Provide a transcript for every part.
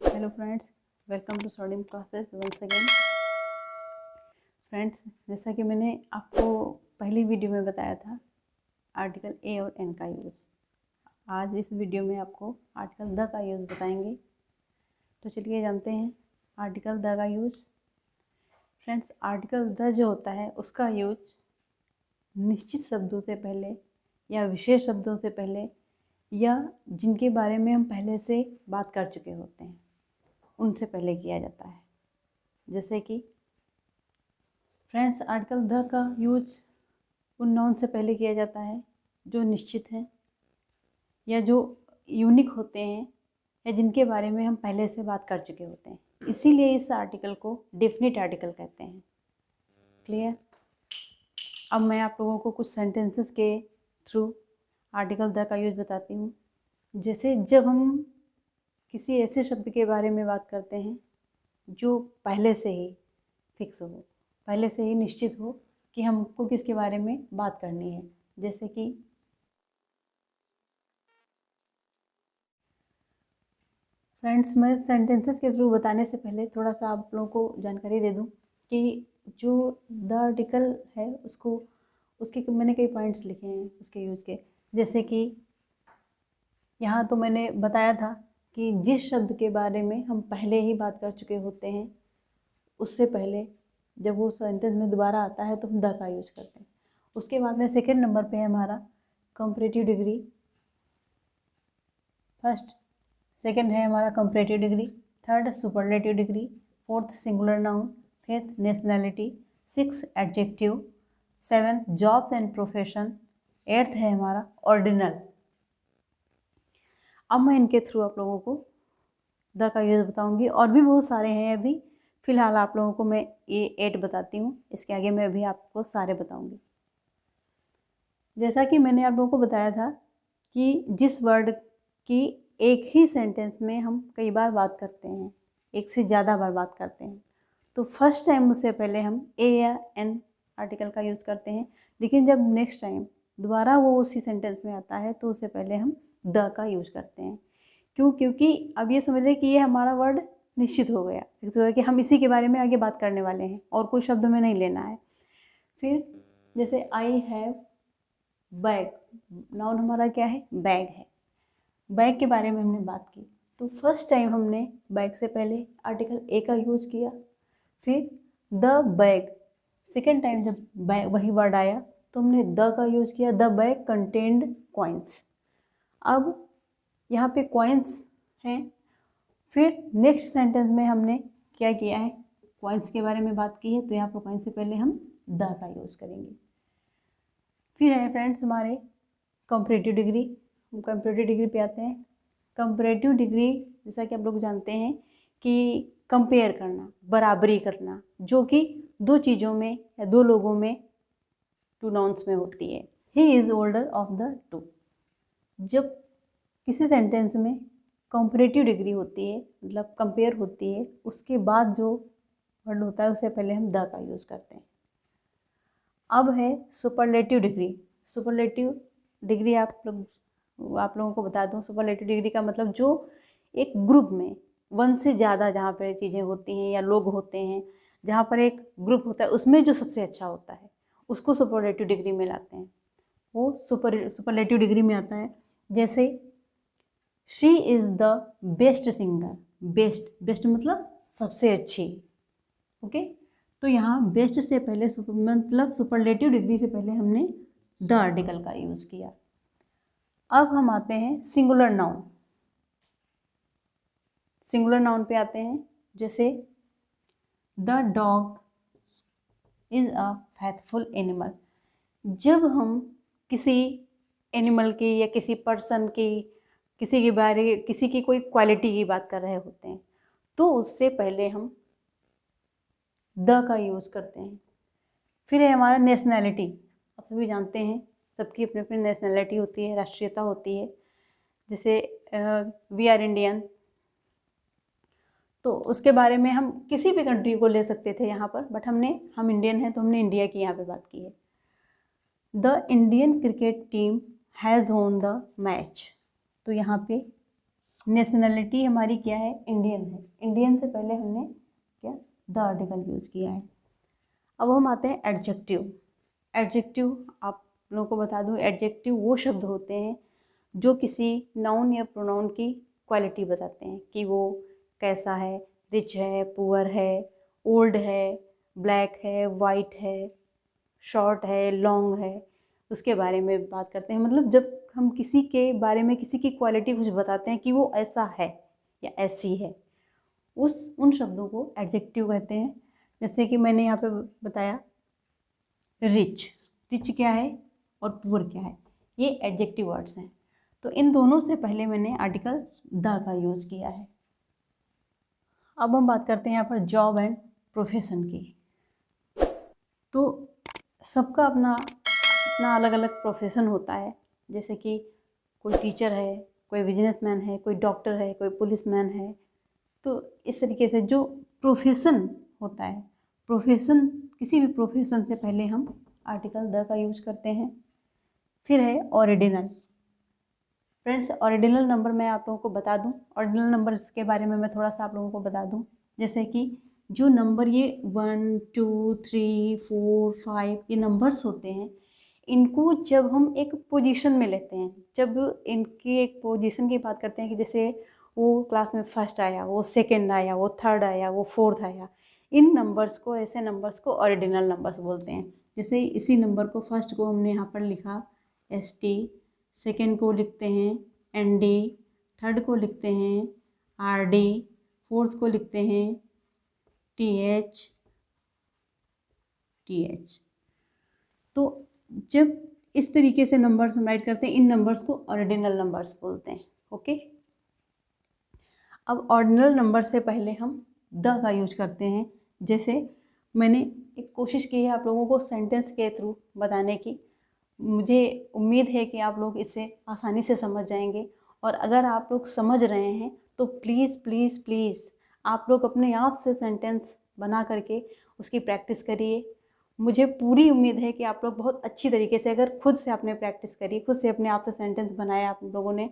Hello friends, welcome to study classes once again. Friends, जैसा कि मैंने आपको पहली वीडियो में बताया था आर्टिकल ए और एन का यूज़, आज इस वीडियो में आपको आर्टिकल द का यूज़ बताएंगे। तो चलिए जानते हैं आर्टिकल द का यूज़। फ्रेंड्स, आर्टिकल द जो होता है उसका यूज निश्चित शब्दों से पहले या विशेष शब्दों से पहले या जिनके बारे में हम पहले से बात कर चुके होते हैं उनसे पहले किया जाता है। जैसे कि फ्रेंड्स, आर्टिकल द का यूज उन नाउन से पहले किया जाता है जो निश्चित हैं या जो यूनिक होते हैं या जिनके बारे में हम पहले से बात कर चुके होते हैं। इसीलिए इस आर्टिकल को डेफिनिट आर्टिकल कहते हैं। क्लियर? अब मैं आप लोगों को कुछ सेंटेंसेस के थ्रू आर्टिकल द का यूज बताती हूँ। जैसे जब हम किसी ऐसे शब्द के बारे में बात करते हैं जो पहले से ही फिक्स हो, पहले से ही निश्चित हो कि हमको किसके बारे में बात करनी है। जैसे कि फ्रेंड्स, मैं सेंटेंसेस के थ्रू बताने से पहले थोड़ा सा आप लोगों को जानकारी दे दूं कि जो द आर्टिकल है उसके मैंने कई पॉइंट्स लिखे हैं उसके यूज के। जैसे कि यहाँ तो मैंने बताया था कि जिस शब्द के बारे में हम पहले ही बात कर चुके होते हैं उससे पहले जब वो सेंटेंस में दोबारा आता है तो हम द का यूज करते हैं। उसके बाद में सेकंड नंबर पे है हमारा कंपैरेटिव डिग्री। फर्स्ट सेकंड है हमारा comparative degree, third superlative degree, fourth singular noun, fifth nationality, six adjective, seventh jobs and profession, eighth है हमारा ऑर्डिनल। अब मैं इनके थ्रू आप लोगों को द का यूज बताऊंगी और भी बहुत सारे हैं। अभी फिलहाल आप लोगों को मैं ये 8 बताती हूँ, इसके आगे मैं अभी आपको सारे बताऊंगी। जैसा कि मैंने आप लोगों को बताया था कि जिस वर्ड की एक ही सेंटेंस में हम कई बार बात करते हैं, एक से ज़्यादा बार बात करते हैं, तो फर्स्ट टाइम उससे पहले हम ए या एन आर्टिकल का यूज़ करते हैं। लेकिन जब नेक्स्ट टाइम दोबारा वो उसी सेंटेंस में आता है तो उससे पहले हम द का यूज़ करते हैं। क्यों? क्योंकि अब ये समझ लें कि ये हमारा वर्ड निश्चित हो गया, फिक्स हो गया कि हम इसी के बारे में आगे बात करने वाले हैं और कोई शब्द में नहीं लेना है। फिर जैसे आई हैव बैग, नाउन हमारा क्या है? बैग है। बैग के बारे में हमने बात की तो फर्स्ट टाइम हमने बैग से पहले आर्टिकल ए का यूज़ किया। फिर द बैग, सेकेंड टाइम जब बैग वही वर्ड आया तो हमने द का यूज़ किया, द बैग कंटेन्ड कॉइन्स। अब यहाँ पे कॉइन्स हैं। फिर नेक्स्ट सेंटेंस में हमने क्या किया है? कॉइन्स के बारे में बात की है तो यहाँ पर कॉइन्स से पहले हम द का यूज़ करेंगे। फिर है फ्रेंड्स हमारे कंपैरेटिव डिग्री। हम कंपैरेटिव डिग्री पे आते हैं। कंपैरेटिव डिग्री जैसा कि आप लोग जानते हैं कि कंपेयर करना, बराबरी करना, जो कि दो चीज़ों में या दो लोगों में, टू नाउन्स में होती है। He is older of the two. जब किसी सेंटेंस में कंपैरेटिव डिग्री होती है, मतलब कंपेयर होती है, उसके बाद जो वर्ड होता है उससे पहले हम द का यूज़ करते हैं। अब है सुपरलेटिव डिग्री। सुपरलेटिव डिग्री आप लोगों को बता दूं, सुपरलेटिव डिग्री का मतलब जो एक ग्रुप में वन से ज़्यादा जहाँ पर चीज़ें होती हैं या लोग होते हैं, जहाँ पर एक ग्रुप होता है उसमें जो सबसे अच्छा होता है उसको सुपरलेटिव डिग्री में लाते हैं। वो सुपरलेटिव डिग्री में आता है। जैसे she is the best singer. Best मतलब सबसे अच्छी। ओके, तो यहाँ बेस्ट से पहले मतलब सुपरलेटिव डिग्री से पहले हमने द आर्टिकल का यूज़ किया। अब हम आते हैं सिंगुलर नाउन। सिंगुलर नाउन पे आते हैं। जैसे the dog is a faithful animal. जब हम किसी एनिमल की या किसी पर्सन की, किसी की कोई क्वालिटी की बात कर रहे होते हैं तो उससे पहले हम द का यूज़ करते हैं। फिर है हमारा नेशनैलिटी। आप सभी जानते हैं सबकी अपनी अपनी नेशनैलिटी होती है, राष्ट्रीयता होती है। जैसे वी आर इंडियन, तो उसके बारे में हम किसी भी कंट्री को ले सकते थे यहाँ पर, बट हम इंडियन हैं तो हमने इंडिया की यहाँ पे बात की है। The Indian cricket team has won the match, तो यहाँ पे नेशनलिटी हमारी क्या है, इंडियन है। इंडियन से पहले हमने क्या, द आर्टिकल यूज किया है। अब हम आते हैं एडजेक्टिव। एडजेक्टिव आप लोगों को बता दूं, एडजेक्टिव वो शब्द होते हैं जो किसी नाउन या प्रोनाउन की क्वालिटी बताते हैं कि वो कैसा है, रिच है, पुअर है, ओल्ड है, ब्लैक है, वाइट है, शॉर्ट है, लॉन्ग है, उसके बारे में बात करते हैं। मतलब जब हम किसी के बारे में किसी की क्वालिटी कुछ बताते हैं कि वो ऐसा है या ऐसी है, उन शब्दों को एडजेक्टिव कहते हैं। जैसे कि मैंने यहाँ पे बताया रिच, रिच क्या है और पुअर क्या है, ये एडजेक्टिव वर्ड्स हैं। तो इन दोनों से पहले मैंने आर्टिकल द का यूज़ किया है। अब हम बात करते हैं यहाँ पर जॉब एंड प्रोफेशन की। तो सबका अपना अपना अलग अलग प्रोफेशन होता है। जैसे कि कोई टीचर है, कोई बिजनेसमैन है, कोई डॉक्टर है, कोई पुलिसमैन है। तो इस तरीके से जो प्रोफेशन होता है, प्रोफेशन, किसी भी प्रोफेशन से पहले हम आर्टिकल द का यूज करते हैं। फिर है ऑर्डिनल। फ्रेंड्स, ऑर्डिनल नंबर मैं आप लोगों को बता दूं, ऑर्डिनल नंबर के बारे में मैं थोड़ा सा आप लोगों को बता दूं। जैसे कि जो नंबर ये 1 2 3 4 5 ये नंबर्स होते हैं, इनको जब हम एक पोजीशन में लेते हैं, जब इनकी एक पोजीशन की बात करते हैं कि जैसे वो क्लास में फर्स्ट आया, वो सेकंड आया, वो थर्ड आया, वो फोर्थ आया, इन नंबर्स को, ऐसे नंबर्स को ऑर्डिनल नंबर्स बोलते हैं। जैसे इसी नंबर को, फर्स्ट को हमने यहाँ पर लिखा ST, सेकेंड को लिखते हैं ND, थर्ड को लिखते हैं RD, फोर्थ को लिखते हैं TH। तो जब इस तरीके से नंबर्स हम राइट करते हैं, इन नंबर्स को ऑर्डिनल नंबर्स बोलते हैं। ओके, अब ऑर्डिनल नंबर से पहले हम द का यूज करते हैं। जैसे मैंने एक कोशिश की है आप लोगों को सेंटेंस के थ्रू बताने की। मुझे उम्मीद है कि आप लोग इसे आसानी से समझ जाएंगे। और अगर आप लोग समझ रहे हैं तो प्लीज़ प्लीज़ प्लीज़ आप लोग अपने आप से सेंटेंस बना करके उसकी प्रैक्टिस करिए। मुझे पूरी उम्मीद है कि आप लोग बहुत अच्छी तरीके से, अगर खुद से आपने प्रैक्टिस करी, खुद से अपने आप से सेंटेंस बनाया आप लोगों ने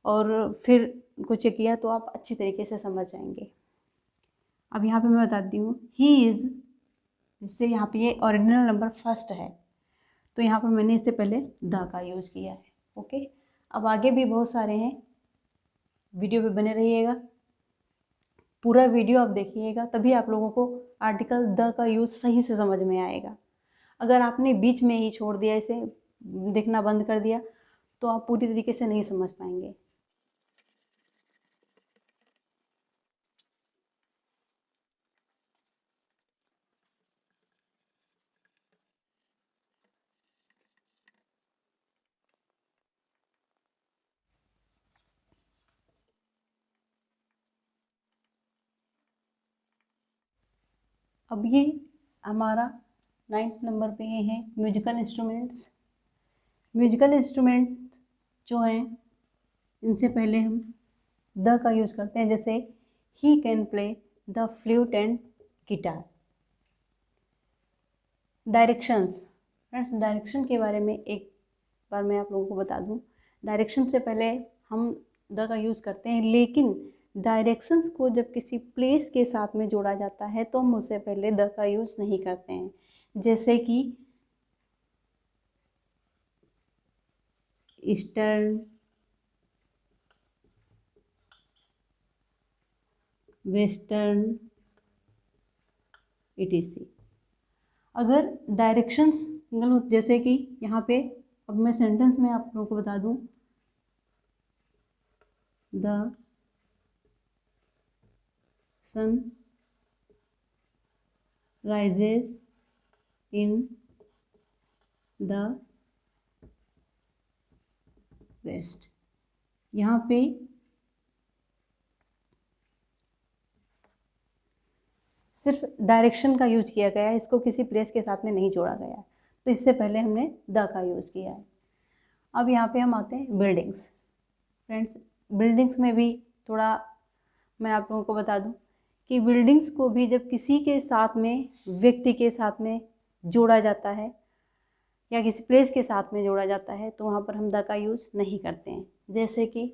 और फिर कुछ किया, तो आप अच्छी तरीके से समझ जाएंगे। अब यहाँ पे मैं बताती हूँ ही इज़, जिससे यहाँ पे ये ओरिजिनल नंबर फर्स्ट है, तो यहाँ पर मैंने इससे पहले द का यूज किया है। ओके, अब आगे भी बहुत सारे हैं, वीडियो पे बने रहिएगा, पूरा वीडियो आप देखिएगा, तभी आप लोगों को आर्टिकल द का यूज सही से समझ में आएगा। अगर आपने बीच में ही छोड़ दिया, इसे देखना बंद कर दिया, तो आप पूरी तरीके से नहीं समझ पाएंगे। अब ये हमारा 9th नंबर पे ये है म्यूजिकल इंस्ट्रूमेंट्स। म्यूजिकल इंस्ट्रूमेंट जो हैं, इनसे पहले हम द का यूज़ करते हैं। जैसे he can play the flute and guitar. Directions, friends direction के बारे में एक बार मैं आप लोगों को बता दूं। डायरेक्शन से पहले हम द का यूज़ करते हैं, लेकिन डायरेक्शंस को जब किसी प्लेस के साथ में जोड़ा जाता है तो हम उससे पहले द का यूज़ नहीं करते हैं। जैसे कि ईस्टर्न, वेस्टर्न, etc। अगर डायरेक्शंस सिंगल हो, जैसे कि यहाँ पे, अब मैं सेंटेंस में आप लोगों को बता दूं, the sun rises in the west. यहाँ पे सिर्फ डायरेक्शन का यूज किया गया है, इसको किसी प्लेस के साथ में नहीं जोड़ा गया, तो इससे पहले हमने द का यूज किया है। अब यहाँ पे हम आते हैं बिल्डिंग्स। फ्रेंड्स बिल्डिंग्स में भी थोड़ा मैं आप लोगों को बता दूं कि बिल्डिंग्स को भी जब किसी के साथ में, व्यक्ति के साथ में जोड़ा जाता है या किसी प्लेस के साथ में जोड़ा जाता है, तो वहाँ पर हम द का यूज़ नहीं करते हैं। जैसे कि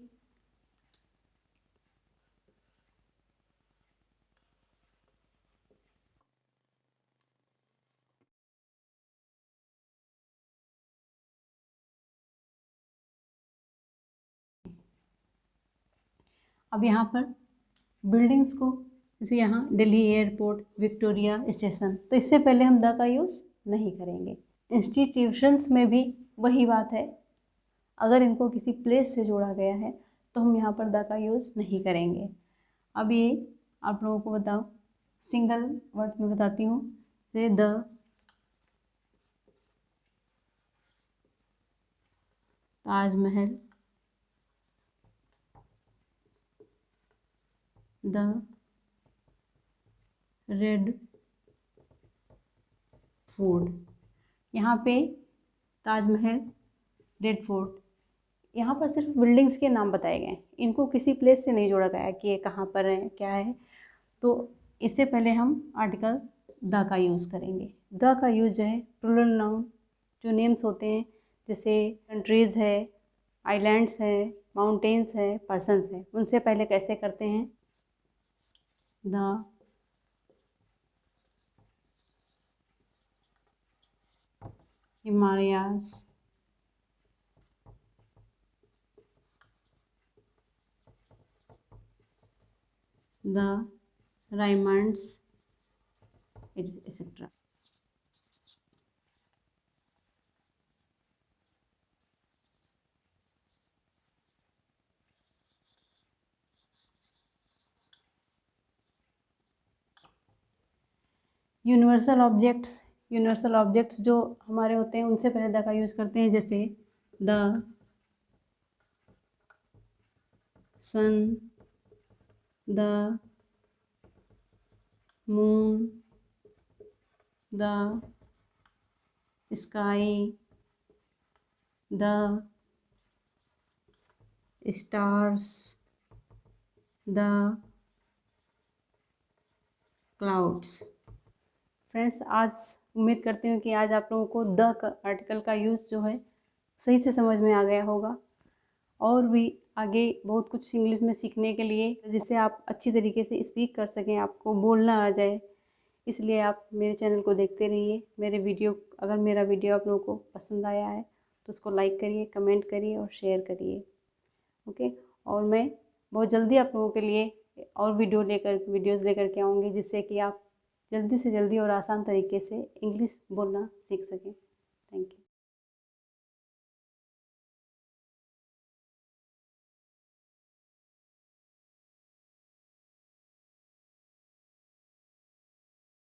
अब यहाँ पर बिल्डिंग्स को, जैसे यहाँ दिल्ली एयरपोर्ट, विक्टोरिया स्टेशन, तो इससे पहले हम द का यूज़ नहीं करेंगे। इंस्टीट्यूशंस में भी वही बात है, अगर इनको किसी प्लेस से जोड़ा गया है तो हम यहाँ पर द का यूज़ नहीं करेंगे। अब ये आप लोगों को बताओ, सिंगल वर्ड में बताती हूँ। जैसे the Taj Mahal, the red fort. यहाँ पे ताजमहल, रेड फोर्ट, यहाँ पर सिर्फ बिल्डिंग्स के नाम बताए गए हैं, इनको किसी प्लेस से नहीं जोड़ा गया है कि ये कहाँ पर है, क्या है। तो इससे पहले हम आर्टिकल द का यूज़ करेंगे। द का यूज़ जो है प्लूरल नाउन, जो नेम्स होते हैं, जैसे कंट्रीज़ है, आइलैंड्स हैं, माउंटेन्स हैं, पर्सन्स हैं, उनसे पहले कैसे करते हैं? The Himalayas, the Raymonds, etc. Universal objects जो हमारे होते हैं उनसे पहले द का यूज़ करते हैं, जैसे the sun, the moon, the sky, the stars, the clouds. Friends, आज उम्मीद करती हूँ कि आज आप लोगों को द आर्टिकल का यूज़ जो है सही से समझ में आ गया होगा, और भी आगे बहुत कुछ इंग्लिश में सीखने के लिए, जिससे आप अच्छी तरीके से स्पीक कर सकें, आपको बोलना आ जाए। इसलिए आप मेरे चैनल को देखते रहिए। अगर मेरा वीडियो आप लोगों को पसंद आया है तो उसको लाइक करिए, कमेंट करिए और शेयर करिए। ओके, और मैं बहुत जल्दी आप लोगों के लिए और वीडियोज़ लेकर के आऊँगी, जिससे कि आप जल्दी से जल्दी और आसान तरीके से इंग्लिश बोलना सीख सकें। Thank you.